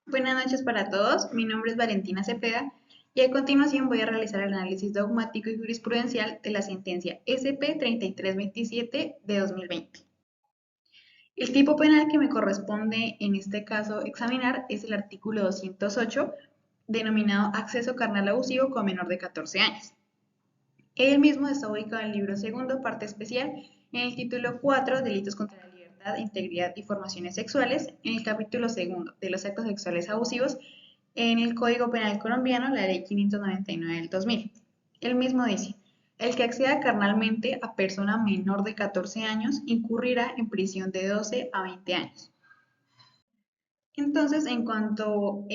Buenas noches para todos, mi nombre es Valentina Cepeda y a continuación voy a realizar el análisis dogmático y jurisprudencial de la sentencia SP 3327 de 2020. El tipo penal que me corresponde en este caso examinar es el artículo 208, denominado acceso carnal abusivo con menor de 14 años. El mismo está ubicado en el libro segundo, parte especial, en el título 4, delitos contra la libertad, integridad y formaciones sexuales, en el capítulo segundo, de los actos sexuales abusivos, en el Código Penal colombiano, la Ley 599 del 2000. El mismo dice, el que acceda carnalmente a persona menor de 14 años incurrirá en prisión de 12 a 20 años. Entonces, en cuanto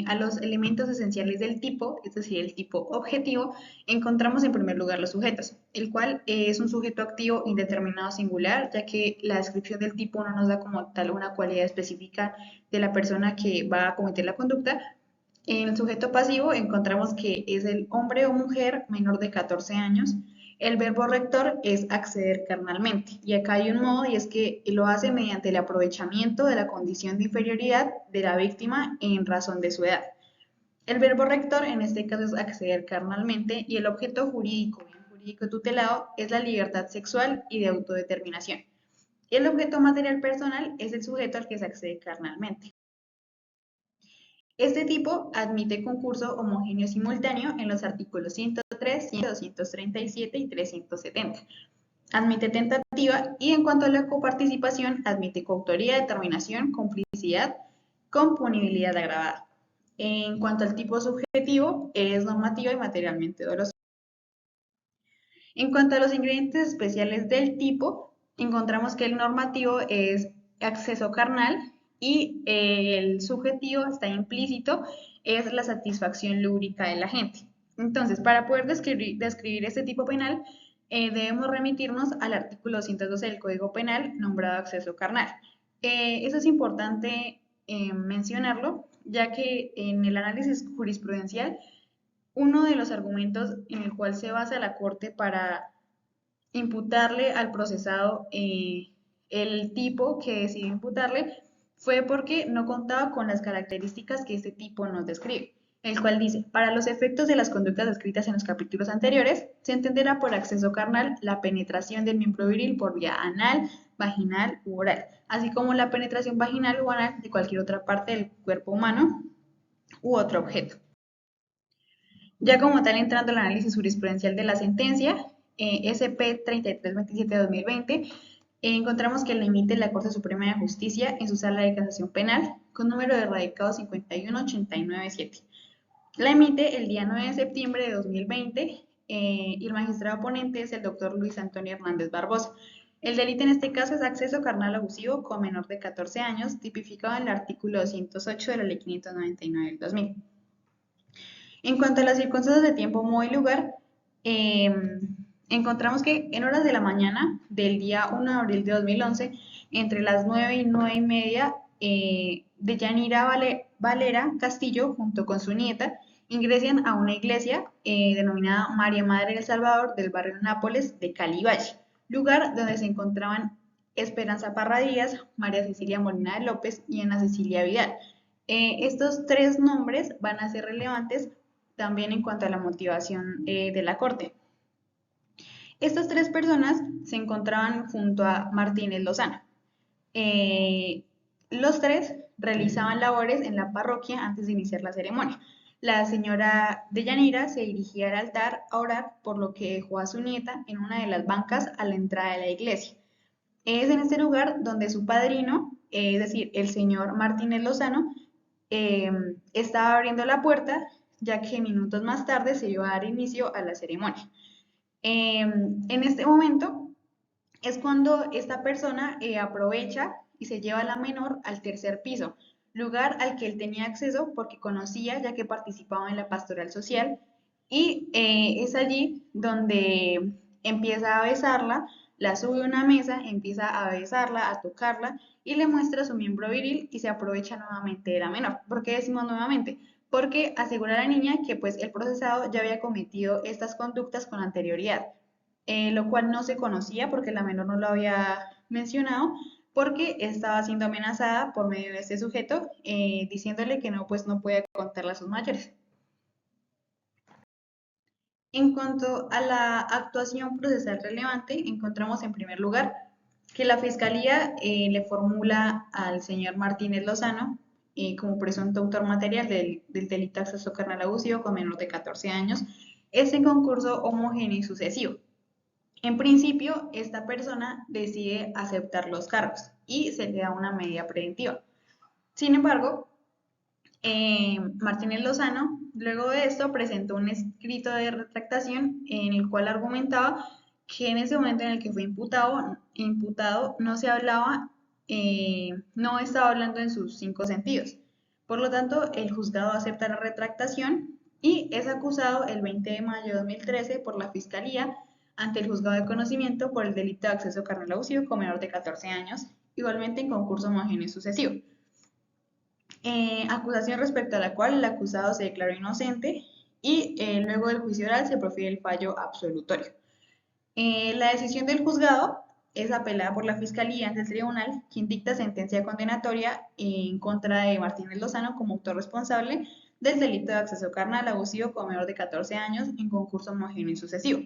a los elementos esenciales del tipo, es decir, el tipo objetivo, encontramos en primer lugar los sujetos, el cual es un sujeto activo indeterminado singular, ya que la descripción del tipo no nos da como tal una cualidad específica de la persona que va a cometer la conducta. En el sujeto pasivo encontramos que es el hombre o mujer menor de 14 años. El verbo rector es acceder carnalmente. Y acá hay un modo y es que lo hace mediante el aprovechamiento de la condición de inferioridad de la víctima en razón de su edad. El verbo rector en este caso es acceder carnalmente y el objeto jurídico, bien jurídico tutelado, es la libertad sexual y de autodeterminación. Y el objeto material personal es el sujeto al que se accede carnalmente. Este tipo admite concurso homogéneo simultáneo en los artículos 103, 100, 237 y 370. Admite tentativa y en cuanto a la coparticipación, admite coautoría, determinación, complicidad con punibilidad agravada. En cuanto al tipo subjetivo, es normativa y materialmente dolosa. En cuanto a los ingredientes especiales del tipo, encontramos que el normativo es acceso carnal y el subjetivo está implícito, es la satisfacción lúbrica de la gente. Entonces, para poder describir este tipo penal, debemos remitirnos al artículo 212 del Código Penal, nombrado acceso carnal. Eso es importante mencionarlo, ya que en el análisis jurisprudencial uno de los argumentos en el cual se basa la Corte para imputarle al procesado el tipo que decidió imputarle fue porque no contaba con las características que este tipo nos describe, el cual dice, para los efectos de las conductas descritas en los capítulos anteriores, se entenderá por acceso carnal la penetración del miembro viril por vía anal, vaginal u oral, así como la penetración vaginal o anal de cualquier otra parte del cuerpo humano u otro objeto. Ya como tal, entrando al análisis jurisprudencial de la sentencia, SP 3327-2020, encontramos que la emite la Corte Suprema de Justicia en su sala de casación penal con número de radicado 51897. La emite el día 9 de septiembre de 2020 y el magistrado ponente es el doctor Luis Antonio Hernández Barbosa. El delito en este caso es acceso carnal abusivo con menor de 14 años, tipificado en el artículo 208 de la Ley 599 del 2000. En cuanto a las circunstancias de tiempo, modo y lugar, eh, encontramos que en horas de la mañana del día 1 de abril de 2011, entre las 9 y 9 y media, Deyanira Valera Castillo, junto con su nieta, ingresan a una iglesia denominada María Madre del Salvador del barrio Nápoles de Cali Valle, lugar donde se encontraban Esperanza Parra Díaz, María Cecilia Molina de López y Ana Cecilia Vidal. Estos tres nombres van a ser relevantes también en cuanto a la motivación de la corte. Estas tres personas se encontraban junto a Martínez Lozano. Eh, los tres realizaban labores en la parroquia antes de iniciar la ceremonia. La señora Deyanira se dirigía al altar a orar, por lo que dejó a su nieta en una de las bancas a la entrada de la iglesia. Es en este lugar donde su padrino, es decir, el señor Martínez Lozano, estaba abriendo la puerta, ya que minutos más tarde se iba a dar inicio a la ceremonia. En este momento es cuando esta persona aprovecha y se lleva a la menor al tercer piso, lugar al que él tenía acceso porque conocía ya que participaba en la pastoral social y es allí donde empieza a besarla, la sube a una mesa, empieza a besarla, a tocarla y le muestra su miembro viril y se aprovecha nuevamente de la menor. ¿Por qué decimos nuevamente? Porque asegura a la niña que pues el procesado ya había cometido estas conductas con anterioridad, lo cual no se conocía porque la menor no lo había mencionado, porque estaba siendo amenazada por medio de este sujeto, diciéndole que no, pues no puede contarle a sus mayores. En cuanto a la actuación procesal relevante, encontramos en primer lugar que la Fiscalía le formula al señor Martínez Lozano como presunto autor material del delito de acceso carnal abusivo con menor de 14 años, este concurso homogéneo y sucesivo. En principio, esta persona decide aceptar los cargos y se le da una medida preventiva. Sin embargo, Martínez Lozano, luego de esto, presentó un escrito de retractación en el cual argumentaba que en ese momento en el que fue imputado no se hablaba, no estaba hablando en sus 5 sentidos. Por lo tanto, el juzgado acepta la retractación y es acusado el 20 de mayo de 2013 por la Fiscalía ante el juzgado de conocimiento por el delito de acceso carnal abusivo con menor de 14 años, igualmente en concurso homogéneo y sucesivo. Acusación respecto a la cual el acusado se declaró inocente y luego del juicio oral se profiere el fallo absolutorio. La decisión del juzgado es apelada por la Fiscalía ante el tribunal, quien dicta sentencia condenatoria en contra de Martínez Lozano como autor responsable del delito de acceso carnal abusivo con menor de 14 años en concurso homogéneo y sucesivo.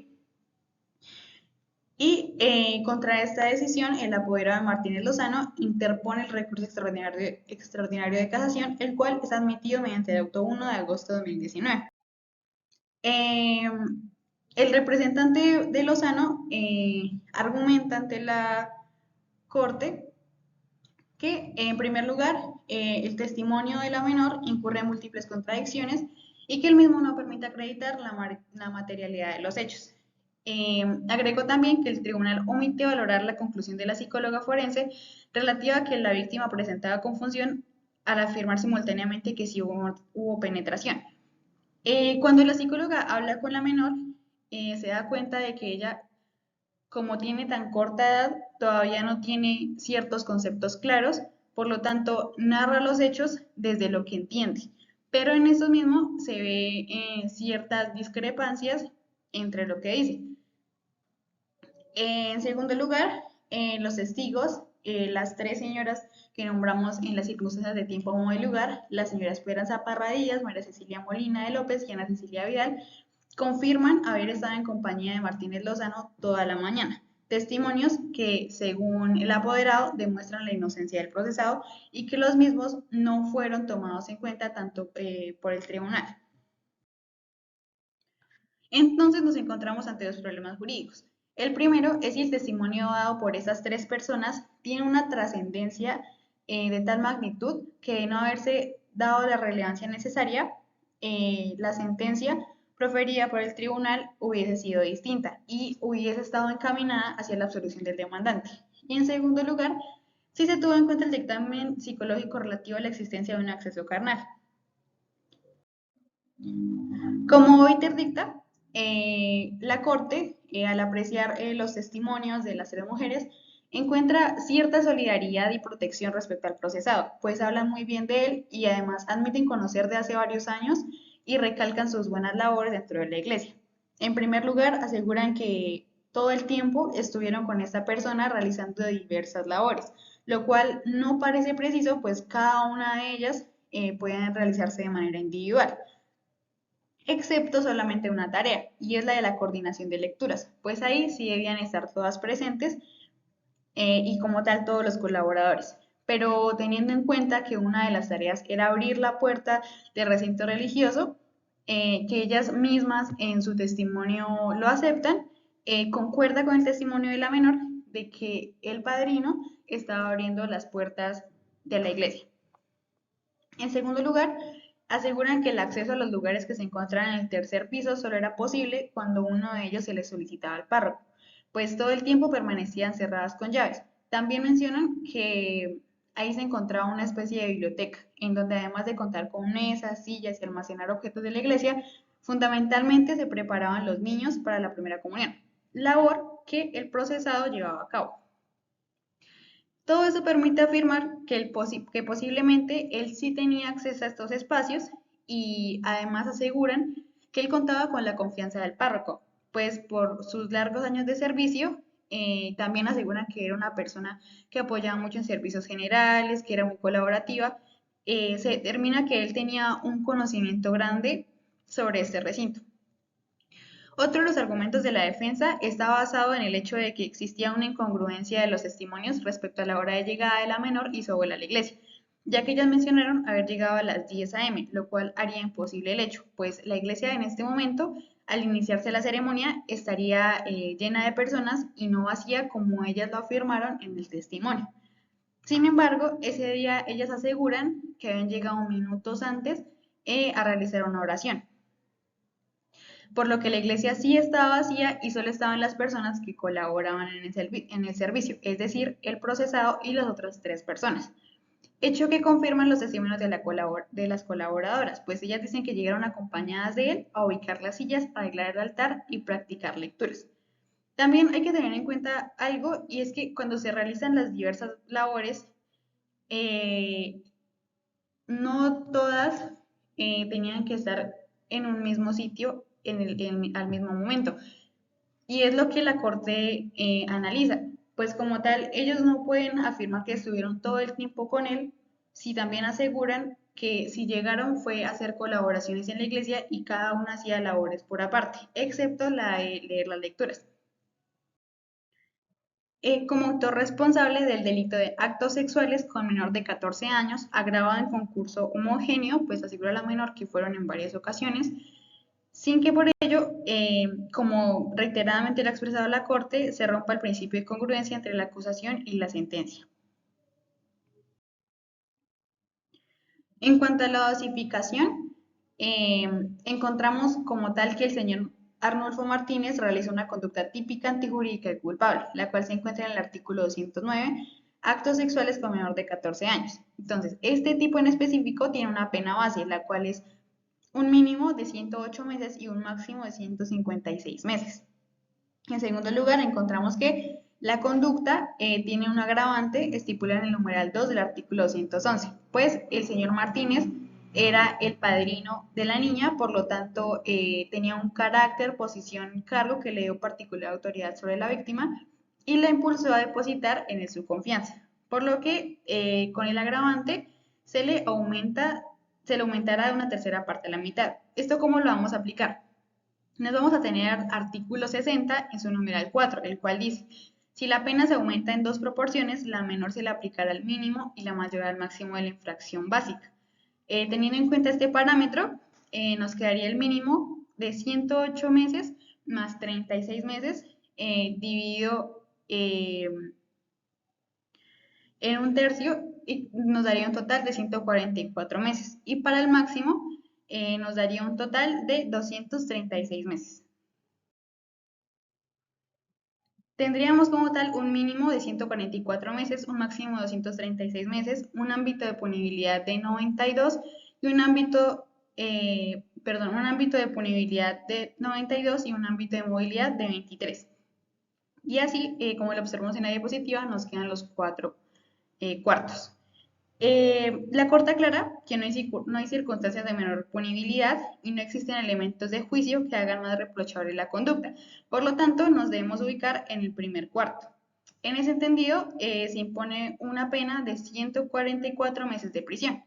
Y contra esta decisión, el apoderado de Martínez Lozano interpone el recurso extraordinario de casación, el cual es admitido mediante el auto 1 de agosto de 2019. El representante de Lozano argumenta ante la Corte que, en primer lugar, el testimonio de la menor incurre en múltiples contradicciones y que el mismo no permite acreditar la materialidad de los hechos. Agregó también que el tribunal omitió valorar la conclusión de la psicóloga forense relativa a que la víctima presentaba confusión al afirmar simultáneamente que sí hubo penetración. Cuando la psicóloga habla con la menor, se da cuenta de que ella, como tiene tan corta edad, todavía no tiene ciertos conceptos claros, por lo tanto, narra los hechos desde lo que entiende. Pero en eso mismo se ve ciertas discrepancias entre lo que dice. En segundo lugar, los testigos, las 3 señoras que nombramos en las circunstancias de tiempo, modo y lugar, la señora Esperanza Parradillas, María Cecilia Molina de López y Ana Cecilia Vidal, confirman haber estado en compañía de Martínez Lozano toda la mañana. Testimonios que, según el apoderado, demuestran la inocencia del procesado y que los mismos no fueron tomados en cuenta tanto por el tribunal. Entonces nos encontramos ante 2 problemas jurídicos. El primero es si el testimonio dado por esas 3 personas tiene una trascendencia de tal magnitud que de no haberse dado la relevancia necesaria, la sentencia proferida por el tribunal hubiese sido distinta y hubiese estado encaminada hacia la absolución del demandante. Y en segundo lugar, si se tuvo en cuenta el dictamen psicológico relativo a la existencia de un acceso carnal. Como OITER dicta, la Corte, al apreciar los testimonios de las 3 mujeres, encuentra cierta solidaridad y protección respecto al procesado, pues hablan muy bien de él y además admiten conocer de hace varios años y recalcan sus buenas labores dentro de la iglesia. En primer lugar, aseguran que todo el tiempo estuvieron con esta persona realizando diversas labores, lo cual no parece preciso, pues cada una de ellas pueden realizarse de manera individual, excepto solamente una tarea, y es la de la coordinación de lecturas, pues ahí sí debían estar todas presentes y como tal todos los colaboradores. Pero teniendo en cuenta que una de las tareas era abrir la puerta del recinto religioso, que ellas mismas en su testimonio lo aceptan, concuerda con el testimonio de la menor de que el padrino estaba abriendo las puertas de la iglesia. En segundo lugar, aseguran que el acceso a los lugares que se encuentran en el tercer piso solo era posible cuando uno de ellos se le solicitaba al párroco, pues todo el tiempo permanecían cerradas con llaves. También mencionan que ahí se encontraba una especie de biblioteca, en donde además de contar con mesas, sillas y almacenar objetos de la iglesia, fundamentalmente se preparaban los niños para la primera comunión, labor que el procesado llevaba a cabo. Todo eso permite afirmar que posiblemente él sí tenía acceso a estos espacios y además aseguran que él contaba con la confianza del párroco, pues por sus largos años de servicio también aseguran que era una persona que apoyaba mucho en servicios generales, que era muy colaborativa. Se determina que él tenía un conocimiento grande sobre este recinto. Otro de los argumentos de la defensa está basado en el hecho de que existía una incongruencia de los testimonios respecto a la hora de llegada de la menor y su abuela a la iglesia, ya que ellas mencionaron haber llegado a las 10 a.m., lo cual haría imposible el hecho, pues la iglesia en este momento, al iniciarse la ceremonia, estaría llena de personas y no vacía como ellas lo afirmaron en el testimonio. Sin embargo, ese día ellas aseguran que habían llegado minutos antes a realizar una oración, por lo que la iglesia sí estaba vacía y solo estaban las personas que colaboraban en el servicio, es decir, el procesado y las otras 3 personas. Hecho que confirman los testimonios de las colaboradoras, pues ellas dicen que llegaron acompañadas de él a ubicar las sillas, arreglar el altar y practicar lecturas. También hay que tener en cuenta algo, y es que cuando se realizan las diversas labores, eh, no todas tenían que estar en un mismo sitio al mismo momento. Y es lo que la Corte analiza. Pues como tal, ellos no pueden afirmar que estuvieron todo el tiempo con él, si también aseguran que si llegaron fue a hacer colaboraciones en la iglesia y cada uno hacía labores por aparte, excepto la de leer las lecturas. Como autor responsable del delito de actos sexuales con menor de 14 años, agravado en concurso homogéneo, pues asegura a la menor que fueron en varias ocasiones, sin que por ello, como reiteradamente lo ha expresado la Corte, se rompa el principio de congruencia entre la acusación y la sentencia. En cuanto a la dosificación, encontramos como tal que el señor Arnulfo Martínez realizó una conducta típica antijurídica y culpable, la cual se encuentra en el artículo 209, actos sexuales con menor de 14 años. Entonces, este tipo en específico tiene una pena base, la cual es un mínimo de 108 meses y un máximo de 156 meses. En segundo lugar, encontramos que la conducta tiene un agravante estipulado en el numeral 2 del artículo 211, pues el señor Martínez era el padrino de la niña, por lo tanto tenía un carácter, posición y cargo que le dio particular autoridad sobre la víctima y la impulsó a depositar en su confianza, por lo que con el agravante se le aumentará de una tercera parte a la mitad. ¿Esto cómo lo vamos a aplicar? Nos vamos a tener artículo 60 en su numeral 4, el cual dice, si la pena se aumenta en 2 proporciones, la menor se le aplicará al mínimo y la mayor al máximo de la infracción básica. Teniendo en cuenta este parámetro, nos quedaría el mínimo de 108 meses más 36 meses dividido en un tercio y nos daría un total de 144 meses. Y para el máximo nos daría un total de 236 meses. Tendríamos como tal un mínimo de 144 meses, un máximo de 236 meses, un ámbito de punibilidad de 92 y un ámbito, un ámbito de punibilidad de 92 y un ámbito de movilidad de 23. Y así, como lo observamos en la diapositiva, nos quedan los 4 cuartos. La Corte aclara que no hay circunstancias de menor punibilidad y no existen elementos de juicio que hagan más reprochable la conducta. Por lo tanto, nos debemos ubicar en el primer cuarto. En ese entendido, se impone una pena de 144 meses de prisión.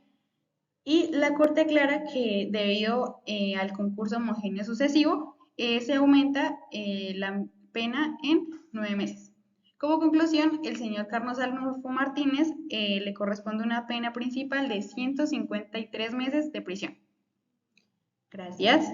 Y la Corte aclara que debido al concurso homogéneo sucesivo, se aumenta la pena en 9 meses. Como conclusión, el señor Carlos Arnulfo Martínez le corresponde una pena principal de 153 meses de prisión. Gracias.